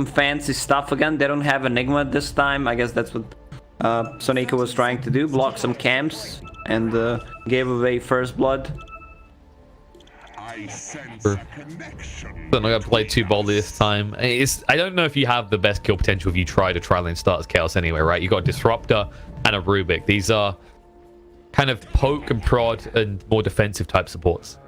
fancy stuff again. They don't have Enigma this time. I guess that's what Sonika was trying to do. Block some camps and gave away first blood. I sense a connection. I'm not going to play too boldly this time. I don't know if you have the best kill potential if you try to tri-lane start as Chaos anyway, right? You got a Disruptor and a Rubik. These are kind of poke and prod and more defensive type supports.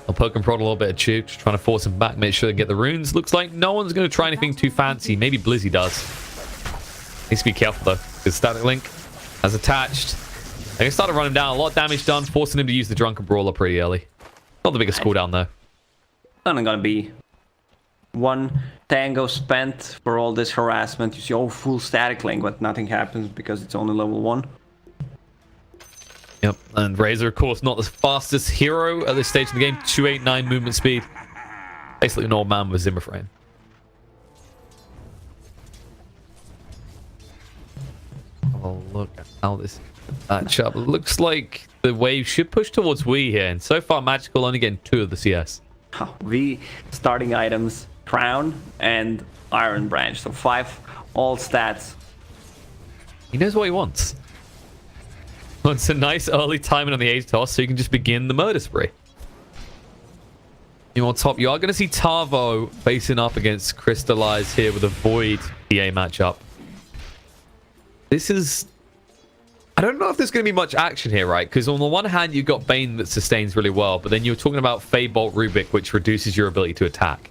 I'll poke and prod a little bit of Chuk, just trying to force him back, make sure they get the runes. Looks like no one's going to try anything too fancy. Maybe Blizzy does. Needs to be careful though, because Static Link has attached. They can start to run him down. A lot of damage done, forcing him to use the Drunken Brawler pretty early. Not the biggest cooldown though. Only gonna be one tango spent for all this harassment. You see, oh, full Static Link, but nothing happens because it's only level 1. Yep, and Razor, of course, not the fastest hero at this stage of the game. 289 movement speed. Basically an old man with Zimmer frame. Have a look at how this matchup looks like. The wave should push towards We here, and so far Magical only getting 2 of the CS. Oh, we starting items, Crown and Iron Branch, so 5 all stats. He knows what he wants. It's a nice early timing on the ATOS, so you can just begin the murder spree. You on top, you are going to see Tavo facing up against Crystallize here with a Void PA matchup. This is... I don't know if there's going to be much action here, right? Because on the one hand, you've got Bane that sustains really well, but then you're talking about Fey Bolt Rubik, which reduces your ability to attack.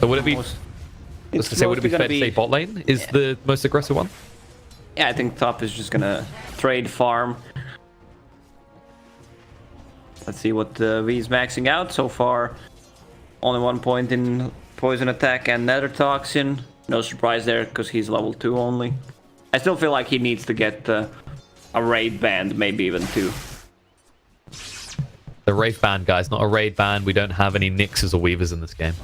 So would it be... Let's say, would it be fair to say bot lane is the most aggressive one? Yeah, I think top is just gonna trade farm. Let's see what V is maxing out. So far, only 1 point in poison attack and nether toxin. No surprise there, because he's level 2 only. I still feel like he needs to get a raid band, maybe even 2. The Wraith band, guys, not a raid band. We don't have any Nixes or Weavers in this game.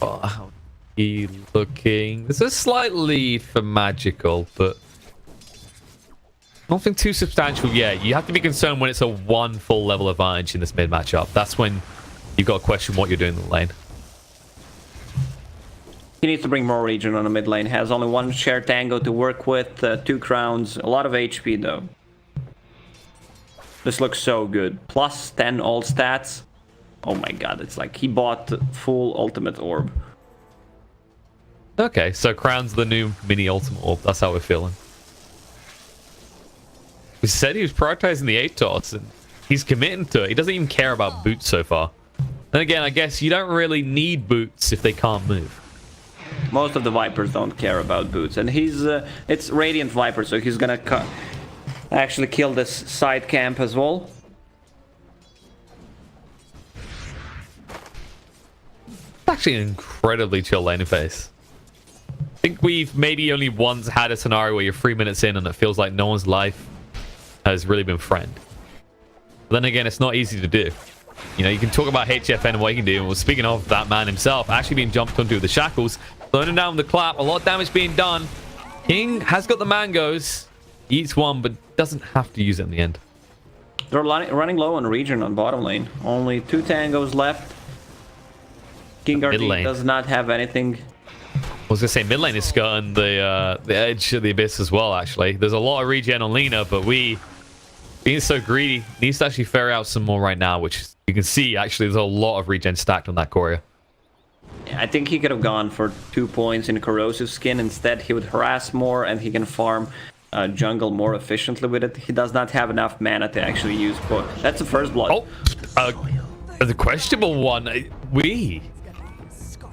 Oh, how he looking? There's a slight lead for Magical, but nothing too substantial yet. You have to be concerned when it's a 1 full level advantage in this mid matchup. That's when you've got to question what you're doing in the lane. He needs to bring more regen on the mid lane. Has only 1 shared tango to work with, 2 crowns, a lot of HP though. This looks so good. Plus 10 all stats. Oh my god, it's like he bought full ultimate orb. Okay, so Crown's the new mini ultimate orb. That's how we're feeling. He said he was prioritizing the ATOS, and he's committing to it. He doesn't even care about boots so far. Then again, I guess you don't really need boots if they can't move. Most of the Vipers don't care about boots, and he's it's Radiant Viper, so he's gonna actually kill this side camp as well. It's actually an incredibly chill laning phase. I think we've maybe only once had a scenario where you're 3 minutes in and it feels like no one's life has really been friend. But then again, it's not easy to do. You know, you can talk about HFN and what he can do. Well, speaking of that man himself, actually being jumped onto the shackles, throwing him down with the clap, a lot of damage being done. King has got the mangoes, eats 1, but doesn't have to use it in the end. They're running low on regen on bottom lane. Only 2 tangos left. King RD does not have anything. I was gonna say mid lane is skirting the edge of the abyss as well. Actually, there's a lot of regen on Lina, but we, being so greedy, needs to actually ferry out some more right now, which you can see actually there's a lot of regen stacked on that Courier. Yeah, I think he could have gone for 2 points in corrosive skin. Instead, he would harass more and he can farm jungle more efficiently with it. He does not have enough mana to actually use. That's the first blood. Oh, the questionable one.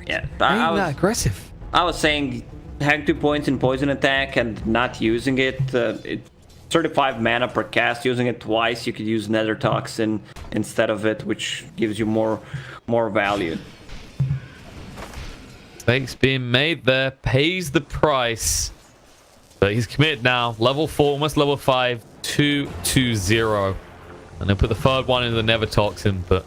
Yeah, that aggressive. I was saying, having 2 points in poison attack and not using it. It's 35 mana per cast. Using it twice, you could use Nether Toxin instead of it, which gives you more value. Mistakes being made there, pays the price. But he's committed now. Level 4, almost level 5, 2-2-0. And then put the third one into the Nether Toxin, but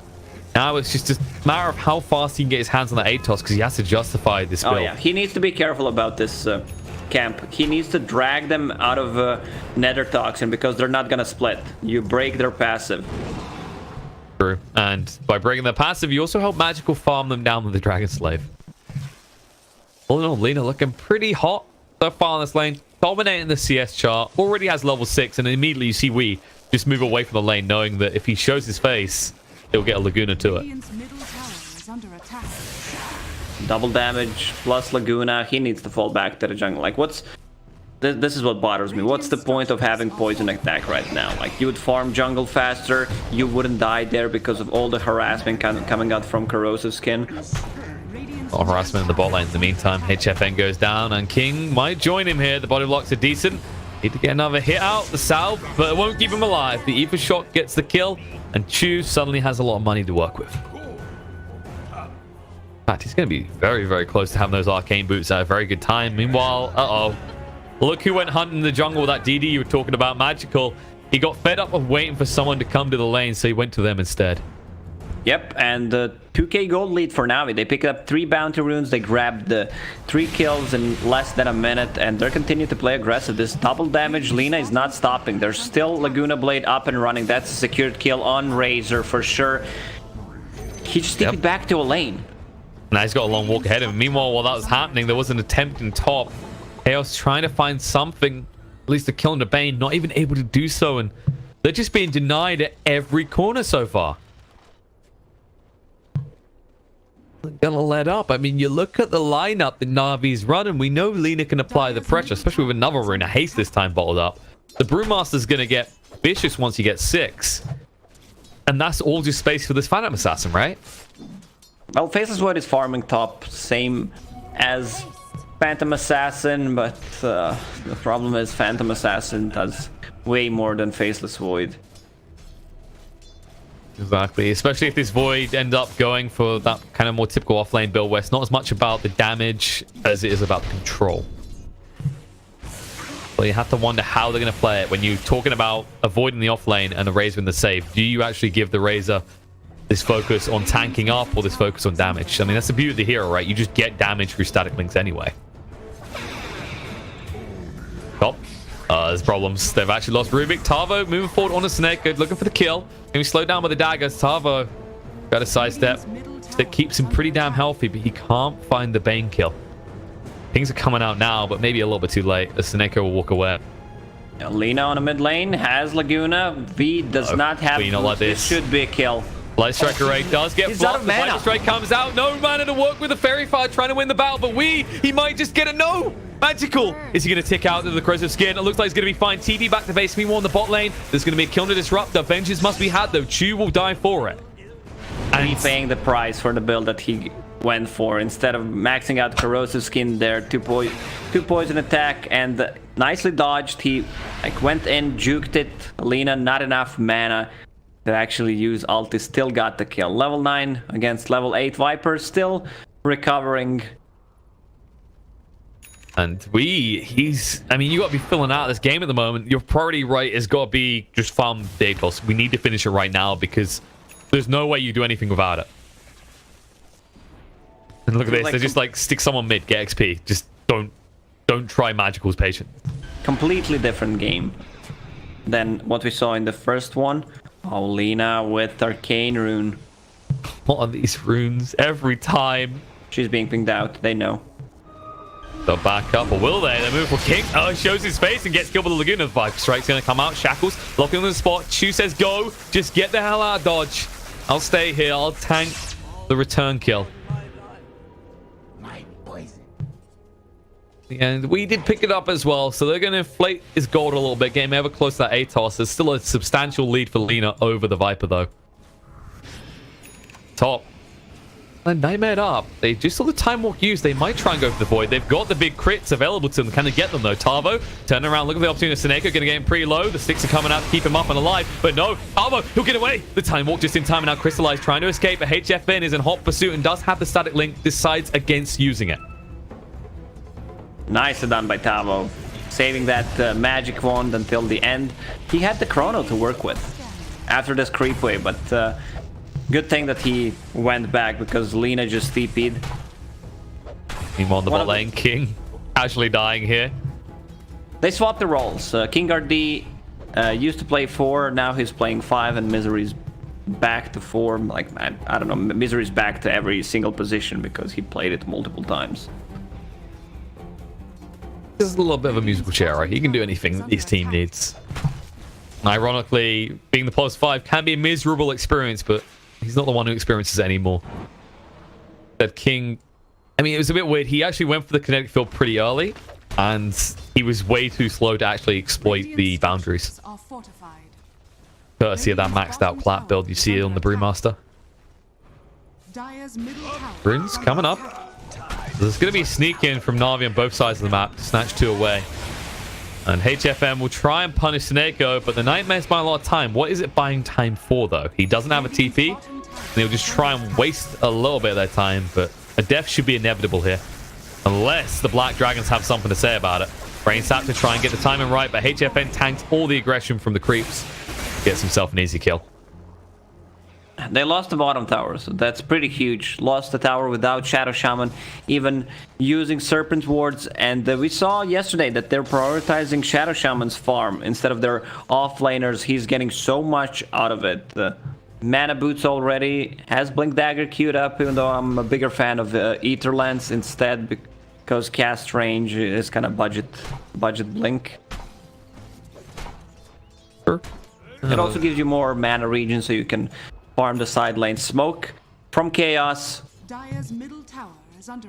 now it's just a matter of how fast he can get his hands on the ATOS because he has to justify this build. Oh yeah, he needs to be careful about this camp. He needs to drag them out of Nether Toxin because they're not gonna split. You break their passive. True. And by breaking their passive, you also help Magical farm them down with the Dragon Slave. All in all, Lina looking pretty hot so far in this lane. Dominating the CS chart. Already has level 6. And immediately you see we just move away from the lane, knowing that if he shows his face, he'll get a Laguna to it. Double damage plus Laguna. He needs to fall back to the jungle. Like, what's... This is what bothers me. What's the point of having poison attack right now? Like, you would farm jungle faster. You wouldn't die there because of all the harassment coming out from corrosive skin. All harassment in the bot lane in the meantime. HFN goes down and King might join him here. The body blocks are decent. Need to get another hit out, the salve, but it won't keep him alive. The Ether Shot gets the kill, and Chu suddenly has a lot of money to work with. In fact, he's going to be very, very close to having those arcane boots at a very good time. Meanwhile, look who went hunting in the jungle with that DD you were talking about, Magical. He got fed up of waiting for someone to come to the lane, so he went to them instead. Yep, and 2k gold lead for Navi. They picked up 3 bounty runes. They grabbed 3 kills in less than a minute, and they're continuing to play aggressive. This double damage, Lina is not stopping. There's still Laguna Blade up and running. That's a secured kill on Razor for sure. He just TP'd back to a lane. Now he's got a long walk ahead of him. Meanwhile, while that was happening, there was an attempt in top. Chaos trying to find something, at least to kill him to Bane, not even able to do so, and they're just being denied at every corner so far. Gonna let up. I mean, you look at the lineup that Navi's running. We know Lina can apply the pressure, especially with another rune. A haste this time bottled up. The Brewmaster's gonna get vicious once you get 6, and that's all just space for this Phantom Assassin, right? Well, Faceless Void is farming top, same as Phantom Assassin, but the problem is Phantom Assassin does way more than Faceless Void. Exactly, especially if this Void end up going for that kind of more typical offlane build where it's not as much about the damage as it is about the control. Well, you have to wonder how they're going to play it when you're talking about avoiding the offlane and the Razor in the save. Do you actually give the Razor this focus on tanking up or this focus on damage? I mean, that's the beauty of the hero, right? You just get damage through static links anyway. Top. There's problems. They've actually lost Rubik. Tavo moving forward on a snake, looking for the kill. Can we slow down with the daggers? Tavo got a sidestep that keeps him pretty damn healthy, but he can't find the Bane kill. Things are coming out now, but maybe a little bit too late. The Seneca will walk away. Lina on the mid lane has Laguna. V does not have. Not like this. It should be a kill. Light Strike Array does get blocked. The Light Strike comes out. No mana to work with the Fairy Fire trying to win the battle, but he might just get a no. Magical. Is he going to tick out to the corrosive skin? It looks like he's going to be fine. TD back to base. Meanwhile, on the bot lane, there's going to be a kill to disrupt. The vengeance must be had, though. Chu will die for it. And he's paying the price for the build that he went for. Instead of maxing out corrosive skin there, two poison attack, and nicely dodged. He went in, juked it. Lina, not enough mana to actually use ulti. Still got the kill. Level 9 against level 8 Viper. Still recovering. And I mean, you got to be filling out this game at the moment. Your priority, right, has got to be just farm Datos. We need to finish it right now because there's no way you do anything without it. And look at this. They just stick someone mid, get XP. Just don't try Magical's patience. Completely different game than what we saw in the first one. Oh, Lina with Arcane Rune. What are these runes every time? She's being pinged out. They know. They'll back up, or will they? They move for King. Oh, he shows his face and gets killed with the Laguna. Vibe Strike's going to come out. Shackles locking on the spot. Chu says go. Just get the hell out of dodge. I'll stay here. I'll tank the return kill. And we did pick it up as well, so they're going to inflate his gold a little bit, getting ever close to that ATOS. There's still a substantial lead for Lina over the Viper, though. Top. And Nightmare up. They just saw the Time Walk used. They might try and go for the Void. They've got the big crits available to them. Can they get them, though? Tavo, turning around, looking for the opportunity. Seneca going to get him pretty low. The sticks are coming out to keep him up and alive. But no, Tavo, he'll get away. The Time Walk just in time, and now Crystallize trying to escape. But HFN is in hot pursuit and does have the static link. Decides against using it. Nicely done by Tavo. Saving that magic wand until the end. He had the chrono to work with after this creep wave, but good thing that he went back because Lina just TP'd. Meanwhile, on the bot lane, King actually dying here. they swapped the roles. King RD used to play 4, now he's playing 5, and Misery's back to 4. Like, I don't know, Misery's back to every single position because he played it multiple times. This is a little bit of a musical chair, right? He can do anything that his team needs. Ironically, being the +5 can be a miserable experience, but he's not the one who experiences it anymore. That King, I mean, it was a bit weird. He actually went for the kinetic field pretty early, and he was way too slow to actually exploit the boundaries. Courtesy of that maxed out plat build you see on the Brewmaster. Runes coming up. There's going to be a sneak in from Na'Vi on both sides of the map to snatch 2 away. And HFM will try and punish Sneko, but the Nightmare's buying a lot of time. What is it buying time for, though? He doesn't have a TP, and he'll just try and waste a little bit of their time, but a death should be inevitable here. Unless the Black Dragons have something to say about it. Brainsap to try and get the timing right, but HFN tanked all the aggression from the creeps. Gets himself an easy kill. They lost the bottom tower, so that's pretty huge. Lost the tower without Shadow Shaman, even using Serpent Wards. And we saw yesterday that they're prioritizing Shadow Shaman's farm instead of their offlaners. He's getting so much out of it. Mana Boots already has Blink Dagger queued up, even though I'm a bigger fan of Ether Lens instead, because cast range is kind of budget Blink. Sure. It also gives you more mana regen, so you can farm the side lane. Smoke from Chaos.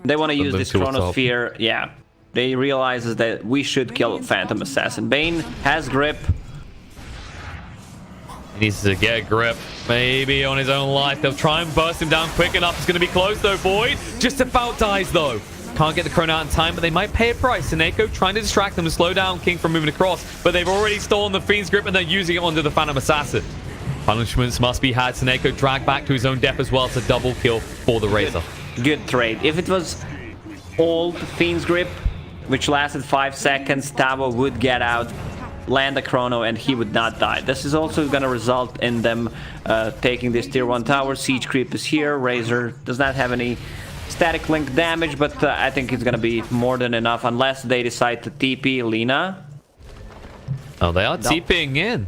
They want to use this Chronosphere. Yeah, they realizes that we should kill Phantom Assassin. Bane has grip. He needs to get a grip, maybe on his own life. They'll try and burst him down quick enough. It's going to be close though. Void just about dies though. Can't get the Chrono out in time, but they might pay a price. Sneko trying to distract them to slow down King from moving across, but they've already stolen the Fiend's grip and they're using it onto the Phantom Assassin. Punishments must be had. Sneko dragged back to his own death as well. It's a double kill for the Razor. Good trade. If it was old Fiend's grip, which lasted 5 seconds, Tavo would get out, land a Chrono, and he would not die. This is also going to result in them taking this tier 1 tower. Siege creep is here. Razor does not have any static link damage, but I think it's going to be more than enough unless they decide to TP Lina. Oh, they are TPing in.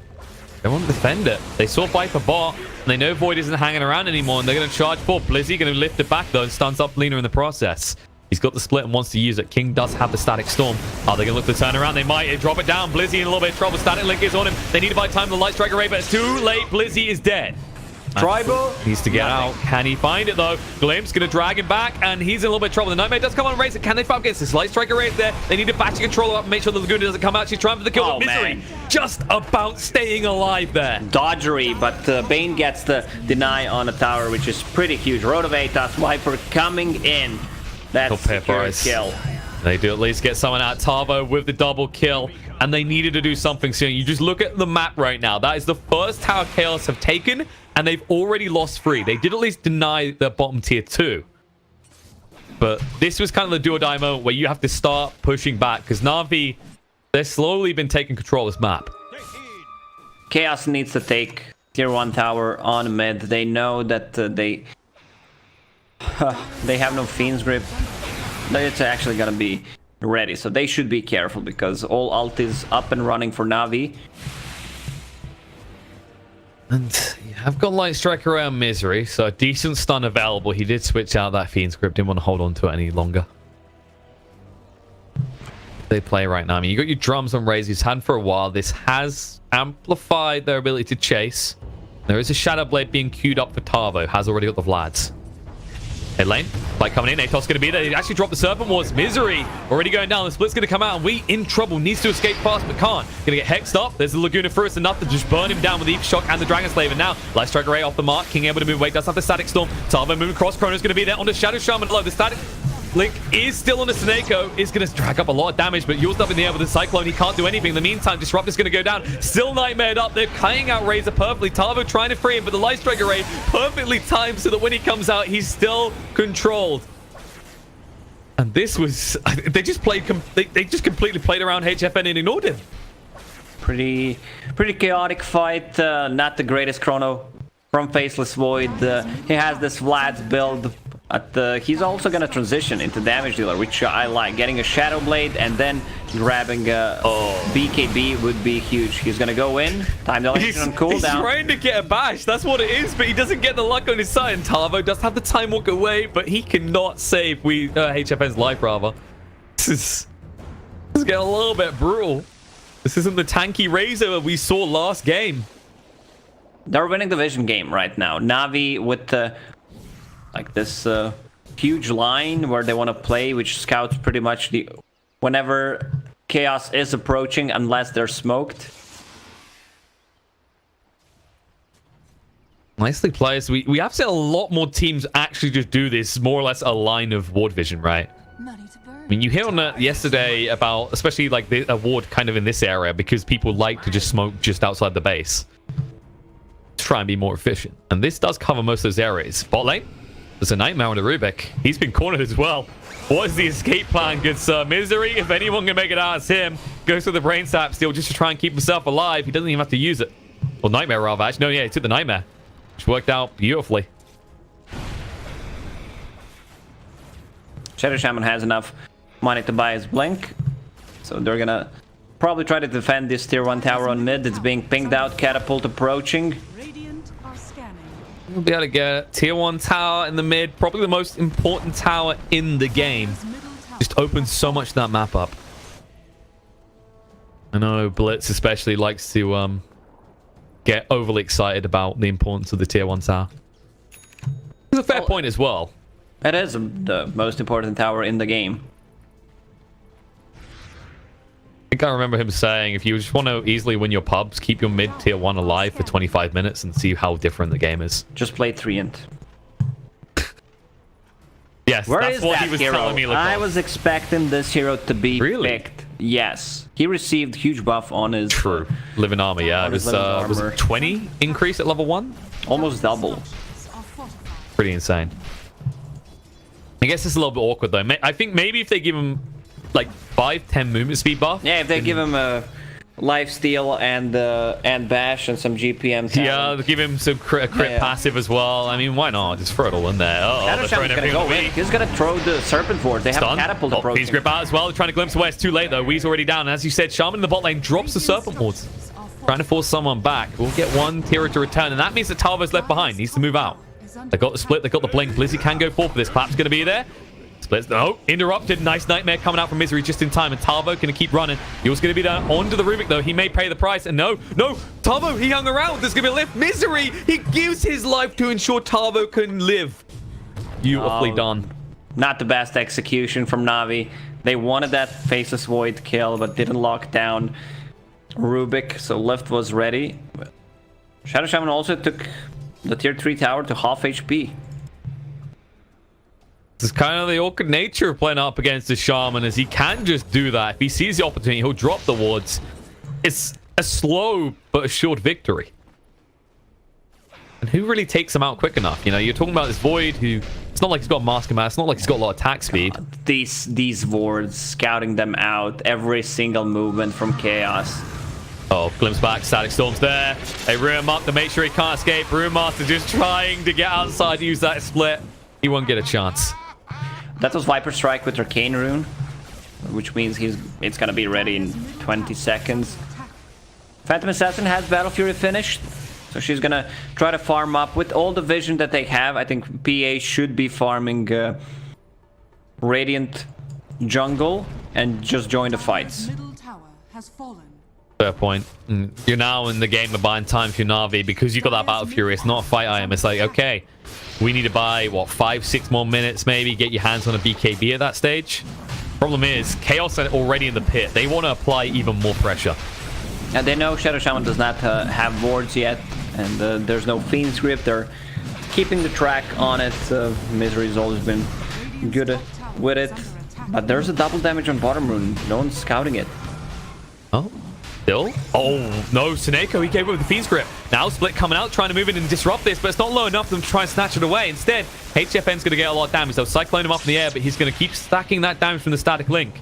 They won't defend it. They saw Viper bot, and they know Void isn't hanging around anymore, and they're going to charge for Blizzy, going to lift it back, though, and stuns up Lina in the process. He's got the split and wants to use it. King does have the Static Storm. Are they going to look to turn around? They might drop it down. Blizzy in a little bit of trouble. Static Link is on him. They need to buy time. The Light Strike Array, but it's too late. Blizzy is dead. Tribal needs to get out. Can he find it though? Glimpse gonna drag him back, and he's in a little bit of trouble. The Nightmare does come on and raise it. Can they fight against this? Light Striker raise there. They need to batch control up and make sure the Laguna doesn't come out. She's trying for the kill. Oh, Misery man. just about staying alive there. Dodgery, but Bane gets the deny on a tower, which is pretty huge. Road of Atos, Viper coming in. That's a kill. They do at least get someone out. Tavo with the double kill, and they needed to do something soon. You just look at the map right now. That is the first tower Chaos have taken, and they've already lost 3. They did at least deny their bottom tier 2. But this was kind of the do or die moment where you have to start pushing back, because Na'Vi, they've slowly been taking control of this map. Chaos needs to take tier 1 tower on mid. They know that they have no Fiend's grip. It's actually gonna be ready, so they should be careful because all ult is up and running for Na'Vi. And you have got Light Strike around Misery, so a decent stun available. He did switch out that Fiend script, didn't want to hold on to it any longer. They play right now. I mean, you got your drums on Raze, he's had for a while. This has amplified their ability to chase. There is a Shadow Blade being queued up for Tavo, has already got the Vlads. Hey, lane, like coming in, Atos going to be there. He actually dropped the Serpent Wards. Misery already going down. The split's going to come out, and we in trouble. Needs to escape fast, but can't. Going to get hexed up. There's the Laguna first, enough to just burn him down with the Eve Shock and the Dragon Slave. And now, Light Strike Array off the mark. King able to move away. Does have the Static Storm. Tavo moving across. Chrono's going to be there on the Shadow Shaman. Low. The Static Link is still on the Sneko. Is going to drag up a lot of damage, but yours up in the air with the Cyclone. He can't do anything. In the meantime, Disrupt is going to go down. Still Nightmared up. They're cutting out Razor perfectly. Tavo trying to free him, but the Light Strike Array perfectly timed so that when he comes out, he's still controlled. And this was... They just played... They just completely played around HFN and ignored him. Pretty chaotic fight. Not the greatest Chrono from Faceless Void. He has this Vlad's build. But he's also gonna transition into damage dealer, which I like. Getting a Shadow Blade and then grabbing a BKB would be huge. He's gonna go in, time dilation on cooldown. He's trying to get a bash, that's what it is, but he doesn't get the luck on his side. And Tavo does have the time walk away, but he cannot save HFN's life, rather. This is getting a little bit brutal. This isn't the tanky Razor we saw last game. They're winning the Vision game right now. Na'Vi with like this huge line where they want to play, which scouts pretty much whenever Chaos is approaching, unless they're smoked. Nicely played. We have seen a lot more teams actually just do this, more or less a line of ward vision, right? I mean, you hear on yesterday about, especially like the ward kind of in this area, because people like to just smoke just outside the base to try and be more efficient. And this does cover most of those areas. Bot lane, there's a Nightmare on the Rubik. He's been cornered as well. What is the escape plan, good sir? Misery, if anyone can make it out, it's him. Goes for the brain sap steal just to try and keep himself alive. He doesn't even have to use it. Well, Nightmare rather. Actually, no, yeah, he took the Nightmare, which worked out beautifully. Shadow Shaman has enough money to buy his Blink, so they're gonna probably try to defend this tier 1 tower on mid. It's being pinged out, Catapult approaching. We'll be able to get tier 1 tower in the mid, probably the most important tower in the game. Just opens so much of that map up. I know Blitz especially likes to get overly excited about the importance of the tier 1 tower. It's a fair point as well. It is the most important tower in the game. I think I remember him saying, if you just want to easily win your pubs, keep your mid tier 1 alive for 25 minutes and see how different the game is. Just play Treant. Yes, that's what he was telling me. I was expecting this hero to be picked. Yes. He received huge buff on his... True. Living armor, yeah. It was it 20 increase at level 1? Almost double. Pretty insane. I guess it's a little bit awkward though. I think maybe if they give him like 5-10 movement speed buff. Yeah, if they give him a lifesteal and bash and some GPM talent. Yeah, give him some crit passive as well. I mean, why not? Just throw it all in there. Shadow Shaman's gonna go in. He's gonna throw the Serpent Ward. They have a Catapult approaching. He's grip out as well. Trying to glimpse away. It's too late though. Wee's already down. And as you said, Shaman in the bot lane drops the Serpent Wards. Trying to force someone back. We'll get one Tira to return. And that means that Talvo's left behind. Needs to move out. They got the split. They got the blink. Blizzy can go forward for this. Clap's gonna be there. Splits. No, interrupted. Nice Nightmare coming out from Misery just in time. And Talvo going to keep running. He was going to be down onto the Rubik, though. He may pay the price. And no. Talvo, he hung around. There's going to be a lift. Misery, he gives his life to ensure Talvo can live. Beautifully done. Not the best execution from Na'Vi. They wanted that Faceless Void kill, but didn't lock down Rubik. So lift was ready. Shadow Shaman also took the tier 3 tower to half HP. This is kind of the awkward nature of playing up against the Shaman, as he can just do that. If he sees the opportunity, he'll drop the wards. It's a slow but assured victory. And who really takes him out quick enough? You know, you're talking about this Void who... It's not like he's got Mask and Mask. It's not like he's got a lot of attack speed. These wards, scouting them out, every single movement from Chaos. Oh, glimpse back, Static Storm's there. They room him up to make sure he can't escape. Room Master just trying to get outside, use that split. He won't get a chance. That was Viper Strike with Arcane Rune, which means it's gonna be ready in 20 seconds. Phantom Assassin has Battle Fury finished, so she's gonna try to farm up with all the vision that they have. I think PA should be farming Radiant jungle and just join the fights. Fair point. You're now in the game of buying time for your Na'Vi because you got that Battle Fury. It's not a fight item. It's like, okay, we need to buy, what, 5-6 more minutes maybe, get your hands on a BKB at that stage. Problem is, Chaos are already in the pit. They want to apply even more pressure. And they know Shadow Shaman does not have wards yet, and there's no Fiend's Grip. They're keeping the track on it. Misery's always been good with it. But there's a double damage on bottom rune. No one's scouting it. Oh. Still? Oh, no, Seneko, he gave up with the Fiend's Grip. Now Split coming out, trying to move in and disrupt this, but it's not low enough for them to try and snatch it away. Instead, HFN's going to get a lot of damage. They'll Cyclone him up in the air, but he's going to keep stacking that damage from the static link.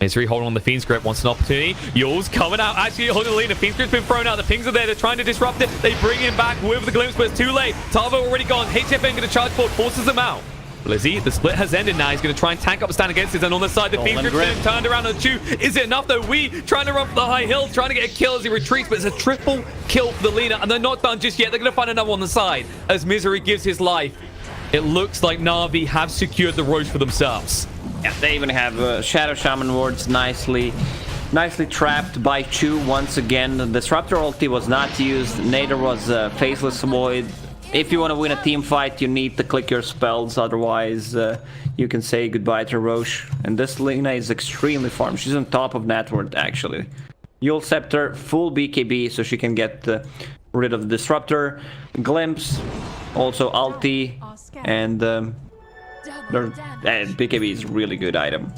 Misery holding on the Fiend's Grip, wants an opportunity. Yule's coming out, actually holding the lead. The Fiend's Grip's been thrown out. The pings are there. They're trying to disrupt it. They bring him back with the glimpse, but it's too late. Talvo already gone. HFN going to charge forward, forces them out. Blizzy, the split has ended now. He's going to try and tank up a stand against it. And on the side, the Fiend Grip turned around on Chu. Is it enough though? We trying to run for the high hill, trying to get a kill as he retreats, but it's a triple kill for the Lina. And they're not done just yet. They're going to find another on the side as Misery gives his life. It looks like Na'Vi have secured the Roche for themselves. Yeah, they even have Shadow Shaman wards nicely trapped by Chu once again. The Disruptor ulti was not used, neither was Faceless Void. If you want to win a team fight, you need to click your spells, otherwise you can say goodbye to Roche. And this Lina is extremely farmed. She's on top of net worth, actually. Yule Scepter, full BKB, so she can get rid of the Disruptor. Glimpse, also ulti, and BKB is a really good item.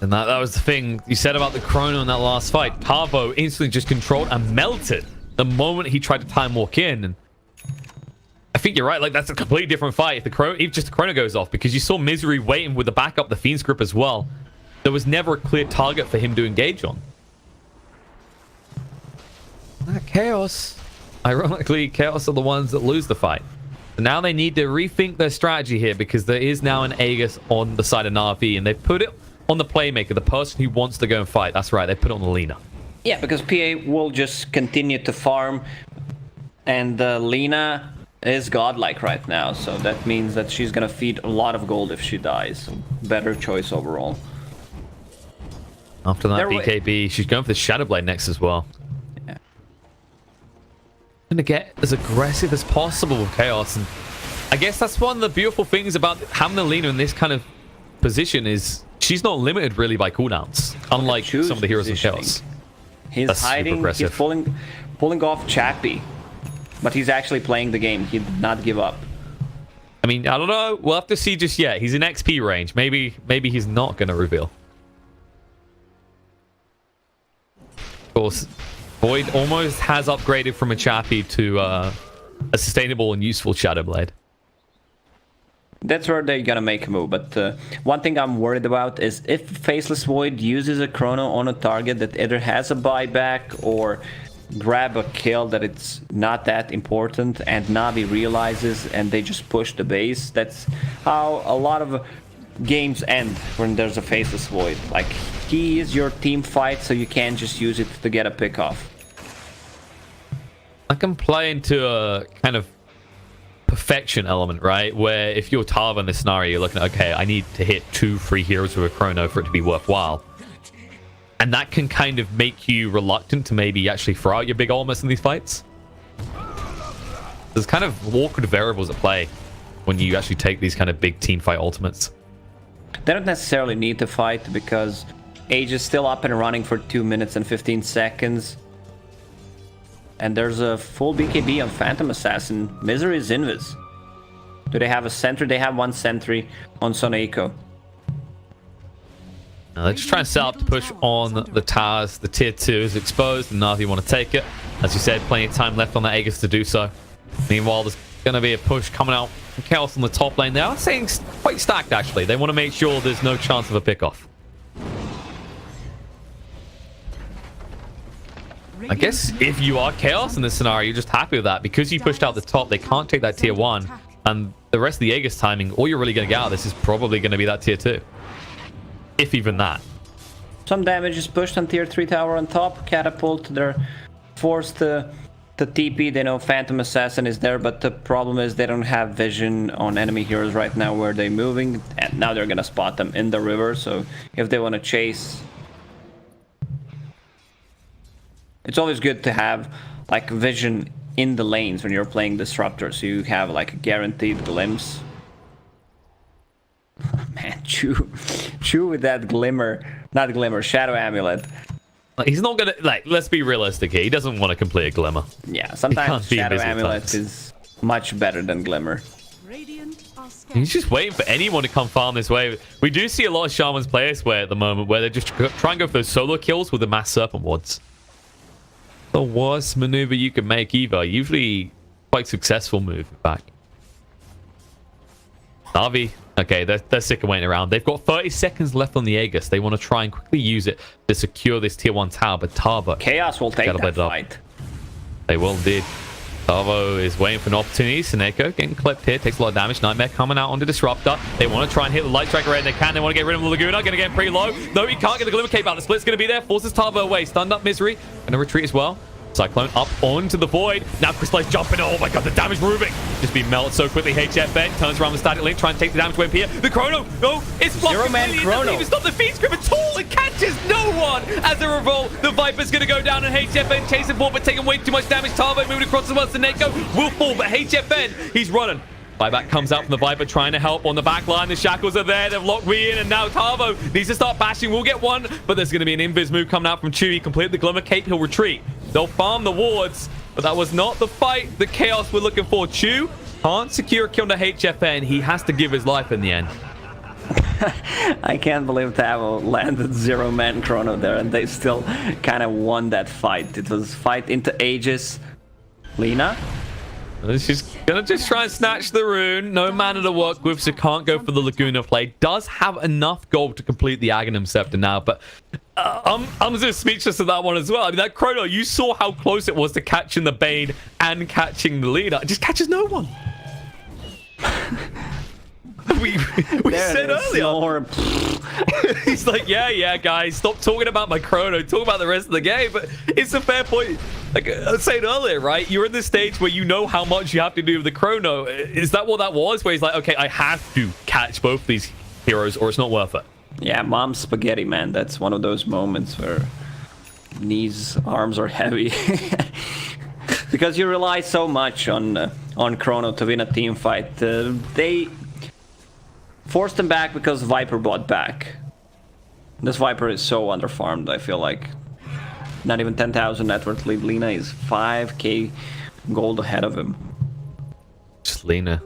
And that was the thing you said about the Chrono in that last fight. Tavo instantly just controlled and melted the moment he tried to time walk in. And I think you're right, like that's a completely different fight if just the Chrono goes off, because you saw Misery waiting with the backup, the Fiend's Grip as well. There was never a clear target for him to engage on. Chaos. Ironically, Chaos are the ones that lose the fight. So now they need to rethink their strategy here, because there is now an Aegis on the side of Na'Vi, and they put it on the playmaker, the person who wants to go and fight. That's right, they put it on the Lina. Yeah, because PA will just continue to farm, and Lina is godlike right now, so that means that she's gonna feed a lot of gold if she dies. So better choice overall. After that BKB, she's going for the Shadow Blade next as well. Yeah. Gonna get as aggressive as possible with Chaos, and I guess that's one of the beautiful things about having the Lina in this kind of position is she's not limited really by cooldowns, unlike some of the heroes of Chaos. He's hiding, he's pulling off Chappie, but he's actually playing the game. He did not give up. I mean, I don't know. We'll have to see just yet. He's in XP range. Maybe he's not going to reveal. Of course, Void almost has upgraded from a Chappie to a sustainable and useful Shadow Blade. That's where they're gonna make a move, but one thing I'm worried about is if Faceless Void uses a Chrono on a target that either has a buyback or grab a kill that it's not that important, and Na'Vi realizes and they just push the base. That's how a lot of games end when there's a Faceless Void. Like, he is your team fight, so you can't just use it to get a pick off. I can play into a kind of perfection element, right? Where if you're Tava in this scenario, you're looking at, okay, I need to hit 2-3 heroes with a Chrono for it to be worthwhile. And that can kind of make you reluctant to maybe actually throw out your big ultimates in these fights. There's kind of awkward variables at play when you actually take these kind of big team fight ultimates. They don't necessarily need to fight because Age is still up and running for 2 minutes and 15 seconds. And there's a full BKB on Phantom Assassin. Misery is invis. Do they have a sentry? They have one sentry on Soneiko. Now they're just trying to set up to push on the towers. The tier 2 is exposed, and Na'Vi want to take it. As you said, plenty of time left on the Aegis to do so. Meanwhile, there's going to be a push coming out from Chaos on the top lane. They are saying quite stacked, actually. They want to make sure there's no chance of a pick-off. I guess if you are Chaos in this scenario, you're just happy with that. Because you pushed out the top, they can't take that tier 1. And the rest of the Aegis timing, all you're really going to get out of this is probably going to be that tier 2. If even that. Some damage is pushed on tier 3 tower on top. Catapult, they're forced to TP. They know Phantom Assassin is there, but the problem is they don't have vision on enemy heroes right now where they're moving. And now they're going to spot them in the river. So if they want to chase... It's always good to have like vision in the lanes when you're playing Disruptor, so you have like a guaranteed glimpse. Man, Chu with that Shadow Amulet. He's not gonna, like, let's be realistic here. He doesn't want to complete a Glimmer. Yeah, sometimes Shadow Amulet is much better than Glimmer. He's just waiting for anyone to come farm this way. We do see a lot of Shamans play this way at the moment, where they just try and go for those solo kills with the Mass Serpent wards. The worst maneuver you can make either. Usually quite successful move, in fact. Na'Vi, okay, they're sick of waiting around. They've got 30 seconds left on the Aegis. They want to try and quickly use it to secure this tier 1 tower, but Tava... Chaos will take that fight. They will indeed. Tavo is waiting for an opportunity. Seneko getting clipped here. Takes a lot of damage. Nightmare coming out onto Disruptor. They want to try and hit the Light Striker right. They can. They want to get rid of the Laguna. Going to get pretty low. No, he can't get the Glimmer Cape out. The split's going to be there. Forces Tavo away. Stunned up Misery. Going to retreat as well. Cyclone up onto the Void. Now Crystallize jumping. Oh my god, the damage moving. Just be melted so quickly. HFN turns around the static link, trying to take the damage away here. The Chrono, no, it's blocked. Zero Man Chrono. It's not the feed script at all. It catches no one. As a revolt, the Viper's going to go down, and HFN chasing forward, but taking way too much damage. Tavo moving across as well. Seneko will fall, but HFN, he's running. Buyback comes out from the Viper, trying to help on the back line. The shackles are there. They've locked me in, and now Tavo needs to start bashing. We'll get one, but there's going to be an invis move coming out from Chewy. Complete the Glimmer Cape. He'll retreat. They'll farm the wards, but that was not the fight, the chaos we're looking for. Chew can't secure a kill to HFN. He has to give his life in the end. I can't believe Tavo landed Zero Man Chrono there, and they still kind of won that fight. It was fight into ages. Lina? She's gonna just try and snatch the rune. No mana to work with, so can't go for the Laguna play. Does have enough gold to complete the Aghanim Scepter now, but I'm just speechless at that one as well. I mean, that Chrono, you saw how close it was to catching the Bane and catching the leader. It just catches no one. we said earlier. He's like, yeah, guys, stop talking about my Chrono. Talk about the rest of the game. But it's a fair point. Like I was saying earlier, right? You're in this stage where you know how much you have to do with the Chrono. Is that what that was? Where he's like, okay, I have to catch both these heroes or it's not worth it. Yeah, mom's spaghetti, man. That's one of those moments where knees, arms are heavy. Because you rely so much on Chrono to win a team fight. They forced him back because Viper bought back. This Viper is so underfarmed, I feel like. Not even 10,000 net worth lead. Lina is 5k gold ahead of him. Just Lina.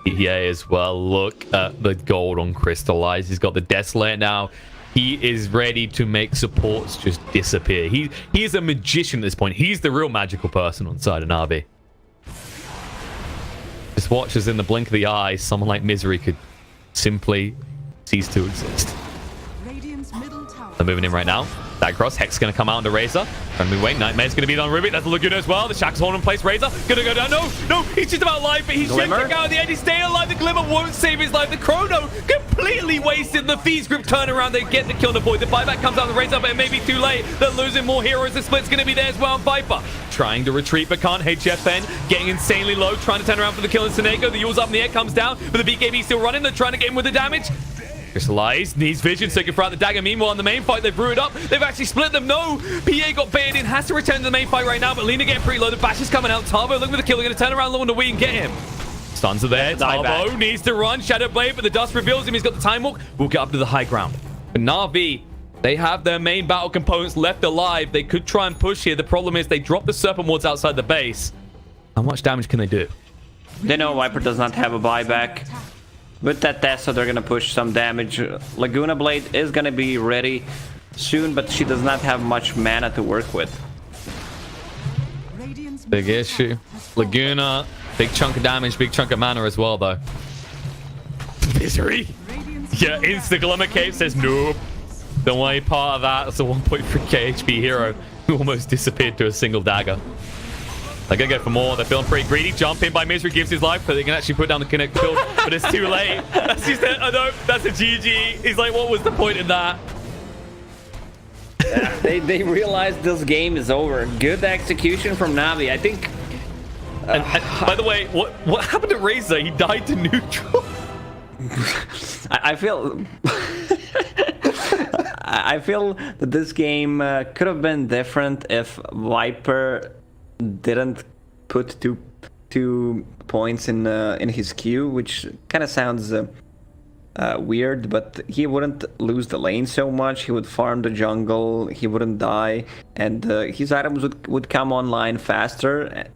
Yeah, as well. Look at the gold on Crystallize. He's got the Desolate now. He is ready to make supports just disappear. He is a magician at this point. He's the real magical person on the side of Na'Vi. Just watch as in the blink of the eye, someone like Misery could simply cease to exist. They're moving in right now. That cross, Hex going to come out into Razor. Gonna be waiting. Nightmare's going to be on Ruby. That's the Laguna as well. The Shack's holding in place. Razor going to go down. No, he's just about alive, but he's just out of the edge. He's staying alive. The Glimmer won't save his life. The Chrono completely wasted. The Fees group turn around. They get the kill on the Void. The buyback comes out of the Razor, but it may be too late. They're losing more heroes. The split's going to be there as well. And Viper trying to retreat, but can't. HFN getting insanely low, trying to turn around for the kill in Seneko. The Yule's up in the air, comes down, but the BKB still running. They're trying to get him with the damage. Crystallize needs vision, so he can throw out the dagger. Meanwhile, in the main fight, they've brewed up. They've actually split them. No, PA got baited in, has to return to the main fight right now, but Lina getting pretty low. The bash is coming out. Tavo looking for the kill. They're going to turn around low on the Wii and get him. Stuns are there. Tavo needs to run. Shadow Blade, but the dust reveals him. He's got the time walk. We'll get up to the high ground. But Na'Vi, they have their main battle components left alive. They could try and push here. The problem is they drop the Serpent Wards outside the base. How much damage can they do? They know Viper does not have a buyback. With that Tessa, they're gonna push some damage. Laguna Blade is gonna be ready soon, but she does not have much mana to work with. Big issue. Laguna, big chunk of damage, big chunk of mana as well, though. Misery. Yeah, Insta Glimmer Cape says nope. Don't want any part of that. It's a 1.3k HP hero who almost disappeared to a single dagger. They're gonna go for more. They're feeling pretty greedy. Jump in by Misery, gives his life, so they can actually put down the connect build, but it's too late. That's just oh no, that's a GG. He's like, what was the point in that? Yeah, they realized this game is over. Good execution from Na'Vi. I think. And by the way, what happened to Razor? He died to neutral. I feel. I feel that this game could have been different if Viper didn't put two points in his queue, which kind of sounds weird, but he wouldn't lose the lane so much. He would farm the jungle, he wouldn't die, and his items would come online faster.